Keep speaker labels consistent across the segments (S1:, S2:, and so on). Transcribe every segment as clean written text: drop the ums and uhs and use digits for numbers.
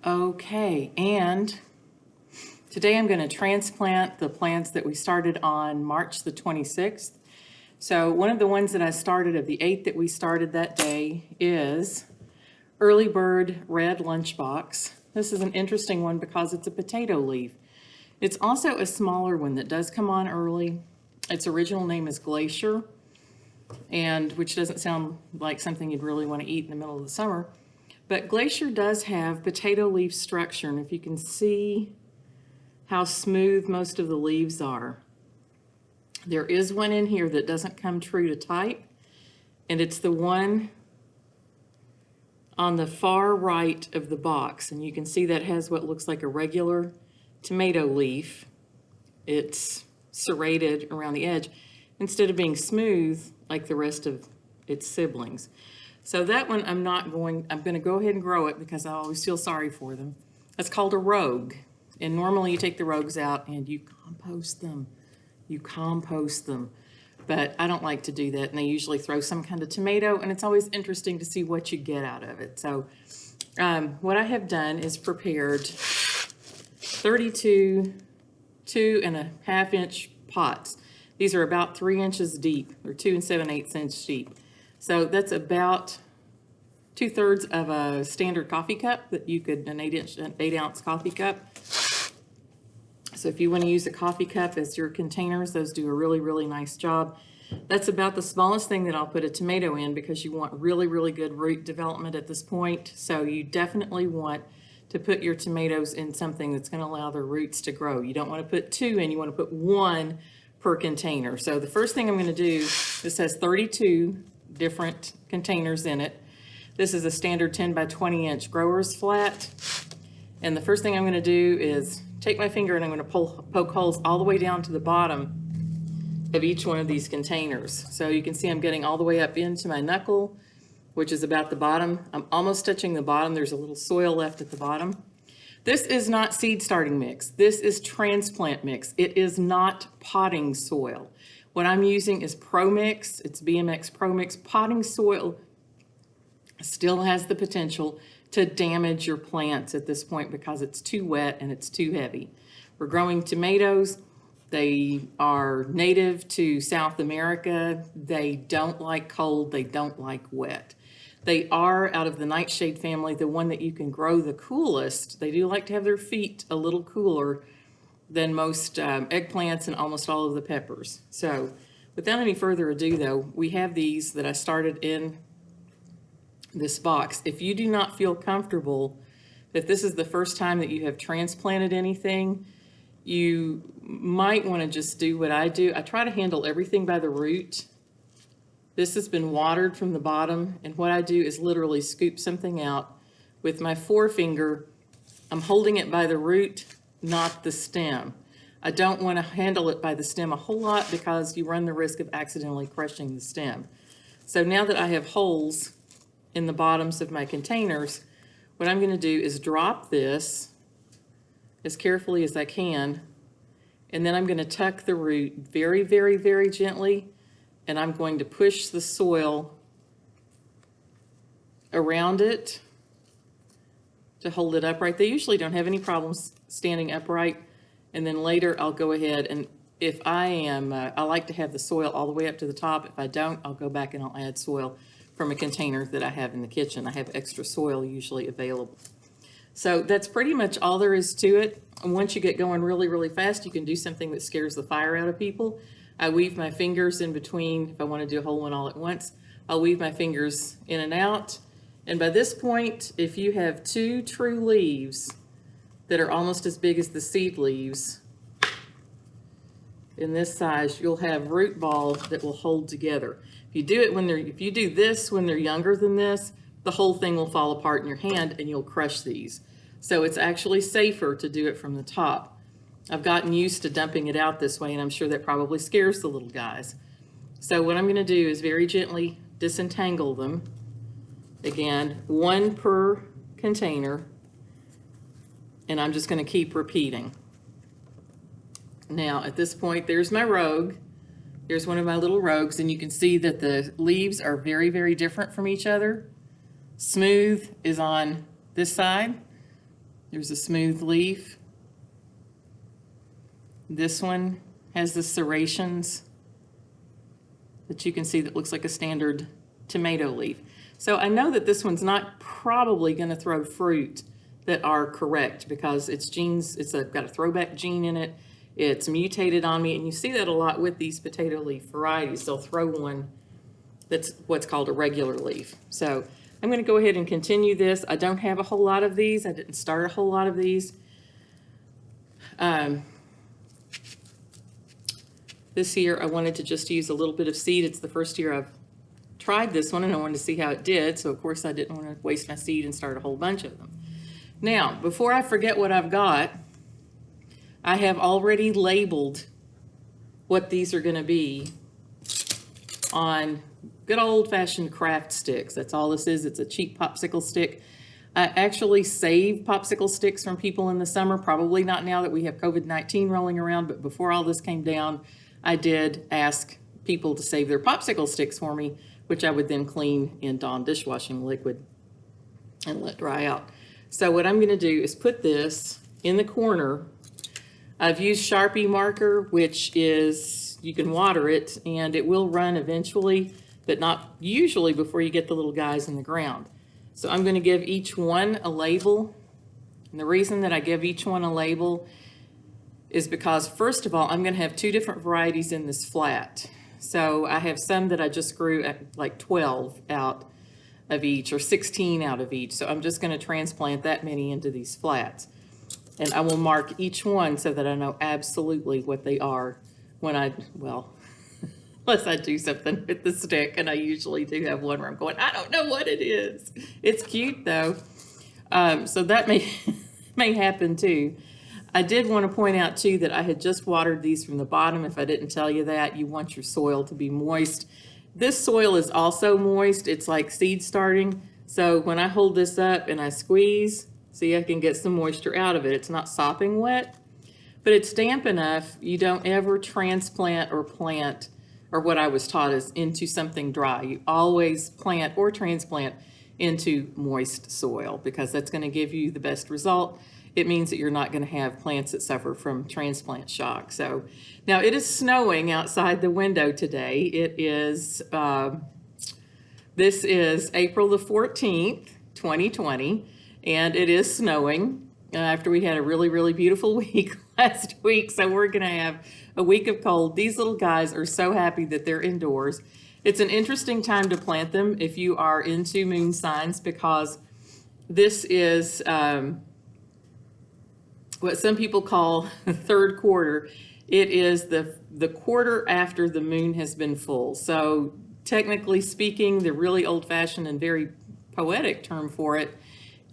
S1: Okay, and today I'm going to transplant the plants that we started on March the 26th. So one of the ones that I started of the 8 that we started that day is Early Bird Red Lunchbox. This is an interesting one because it's a potato leaf. It's also a smaller one that does come on early. Its original name is Glacier, and which doesn't sound like something you'd really want to eat in the middle of the summer. But Glacier does have potato leaf structure, and if you can see how smooth most of the leaves are. There is one in here that doesn't come true to type, and it's the one on the far right of the box, and you can see that has what looks like a regular tomato leaf. It's serrated around the edge instead of being smooth like the rest of its siblings. So that one I'm going to go ahead and grow it because I always feel sorry for them. It's called a rogue. And normally you take the rogues out and you compost them. But I don't like to do that. And they usually throw some kind of tomato, and it's always interesting to see what you get out of it. So what I have done is prepared 32 2.5 inch pots. These are about 3 inches deep, or 2 7/8 inch deep. So that's about 2/3 of a standard coffee cup that you could, an 8 ounce coffee cup. So if you want to use a coffee cup as your containers, those do a really, really nice job. That's about the smallest thing that I'll put a tomato in because you want really, really good root development at this point. So you definitely want to put your tomatoes in something that's going to allow their roots to grow. You don't want to put 2 in, you want to put 1 per container. So the first thing I'm going to do, this has 32 different containers in it. This is a standard 10 by 20 inch grower's flat. And the first thing I'm going to do is take my finger and I'm going to poke holes all the way down to the bottom of each one of these containers. So you can see I'm getting all the way up into my knuckle, which is about the bottom. I'm almost touching the bottom. There's a little soil left at the bottom. This is not seed starting mix. This is transplant mix. It is not potting soil. What I'm using is ProMix. It's BMX ProMix. Potting soil still has the potential to damage your plants at this point because it's too wet and it's too heavy. We're growing tomatoes. They are native to South America. They don't like cold. They don't like wet. They are, out of the nightshade family, the one that you can grow the coolest. They do like to have their feet a little cooler than most eggplants and almost all of the peppers. So without any further ado though, we have these that I started in this box. If you do not feel comfortable that this is the first time that you have transplanted anything, you might want to just do what I do. I try to handle everything by the root. This has been watered from the bottom, and what I do is literally scoop something out with my forefinger. I'm holding it by the root, not the stem. I don't want to handle it by the stem a whole lot because you run the risk of accidentally crushing the stem. So now that I have holes in the bottoms of my containers, what I'm going to do is drop this as carefully as I can, and then I'm going to tuck the root very, very, very gently, and I'm going to push the soil around it to hold it upright. They usually don't have any problems standing upright, and then later I'll go ahead and if I am, I like to have the soil all the way up to the top. If I don't, I'll go back and I'll add soil from a container that I have in the kitchen. I have extra soil usually available. So that's pretty much all there is to it. And once you get going really, really fast, you can do something that scares the fire out of people. I weave my fingers in between. If I want to do a whole one all at once, I'll weave my fingers in and out. And by this point, if you have 2 true leaves that are almost as big as the seed leaves in this size, you'll have root balls that will hold together. If you do this when they're younger than this, the whole thing will fall apart in your hand and you'll crush these. So it's actually safer to do it from the top. I've gotten used to dumping it out this way, and I'm sure that probably scares the little guys. So what I'm going to do is very gently disentangle them. Again, 1 per container, and I'm just going to keep repeating. Now at this point, there's my rogue. Here's one of my little rogues, and you can see that the leaves are very, very different from each other. Smooth is on this side, There's a smooth leaf. This one has the serrations that you can see that looks like a standard tomato leaf. So I know that this one's not probably going to throw fruit that are correct because its genes, got a throwback gene in it. It's mutated on me, and you see that a lot with these potato leaf varieties. They'll throw one that's what's called a regular leaf. So I'm going to go ahead and continue this. I don't have a whole lot of these. I didn't start a whole lot of these. This year I wanted to just use a little bit of seed. It's the first year I've tried this one, and I wanted to see how it did. So of course I didn't want to waste my seed and start a whole bunch of them. Now, before I forget what I've got, I have already labeled what these are going to be on good old-fashioned craft sticks. That's all this is. It's a cheap popsicle stick. I actually save popsicle sticks from people in the summer, probably not now that we have COVID-19 rolling around, but before all this came down, I did ask people to save their popsicle sticks for me, which I would then clean in Dawn dishwashing liquid and let dry out. So what I'm going to do is put this in the corner. I've used Sharpie marker, which is, you can water it and it will run eventually, but not usually before you get the little guys in the ground. So I'm going to give each one a label. And the reason that I give each one a label is because, first of all, I'm going to have two different varieties in this flat. So I have some that I just grew at like 12 out of each or 16 out of each. So I'm just going to transplant that many into these flats. And I will mark each one so that I know absolutely what they are when well, unless I do something with the stick, and I usually do have one where I'm going, I don't know what it is. It's cute though. So that may happen too. I did want to point out too that I had just watered these from the bottom. If I didn't tell you that, you want your soil to be moist. This soil is also moist. It's like seed starting. So when I hold this up and I squeeze, see, I can get some moisture out of it. It's not sopping wet, but it's damp enough. You don't ever transplant or plant, or what I was taught is into something dry. You always plant or transplant into moist soil because that's going to give you the best result. It means that you're not going to have plants that suffer from transplant shock. So now it is snowing outside the window today. It is, this is April the 14th, 2020. And it is snowing after we had a really, really beautiful week last week. So we're going to have a week of cold. These little guys are so happy that they're indoors. It's an interesting time to plant them if you are into moon signs, because this is what some people call the third quarter. It is the quarter after the moon has been full. So technically speaking, the really old-fashioned and very poetic term for it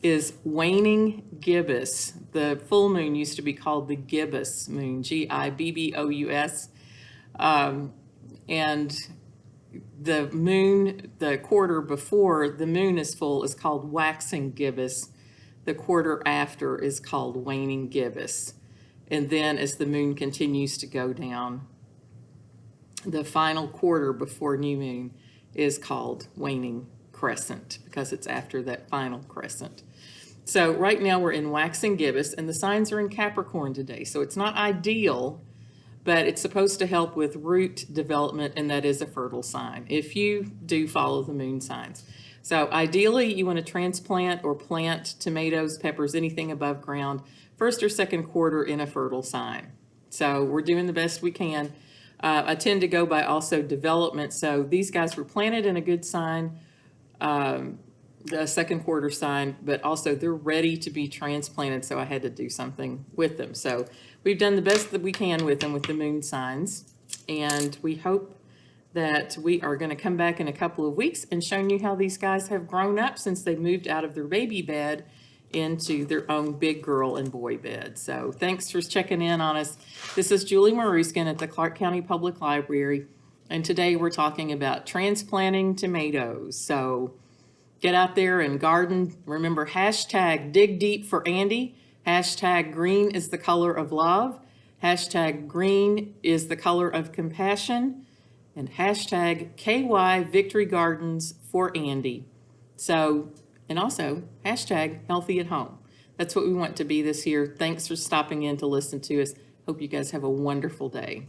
S1: is waning gibbous. The full moon used to be called the gibbous moon, Gibbous. And the moon, the quarter before the moon is full is called waxing gibbous. The quarter after is called waning gibbous. And then as the moon continues to go down, the final quarter before new moon is called waning crescent because it's after that final crescent. So right now we're in waxing gibbous and the signs are in Capricorn today. So it's not ideal, but it's supposed to help with root development, and that is a fertile sign if you do follow the moon signs. So ideally you want to transplant or plant tomatoes, peppers, anything above ground, first or second quarter in a fertile sign. So we're doing the best we can. I tend to go by also development. So these guys were planted in a good sign, the second quarter sign, but also they're ready to be transplanted. So I had to do something with them. So we've done the best that we can with them with the moon signs. And we hope that we are going to come back in a couple of weeks and show you how these guys have grown up since they moved out of their baby bed into their own big girl and boy bed. So thanks for checking in on us. This is Julie Maruskin at the Clark County Public Library. And today we're talking about transplanting tomatoes. So get out there and garden. Remember, hashtag dig deep for Andy. Hashtag green is the color of love. Hashtag green is the color of compassion. And hashtag KY Victory Gardens for Andy. So, and also hashtag healthy at home. That's what we want to be this year. Thanks for stopping in to listen to us. Hope you guys have a wonderful day.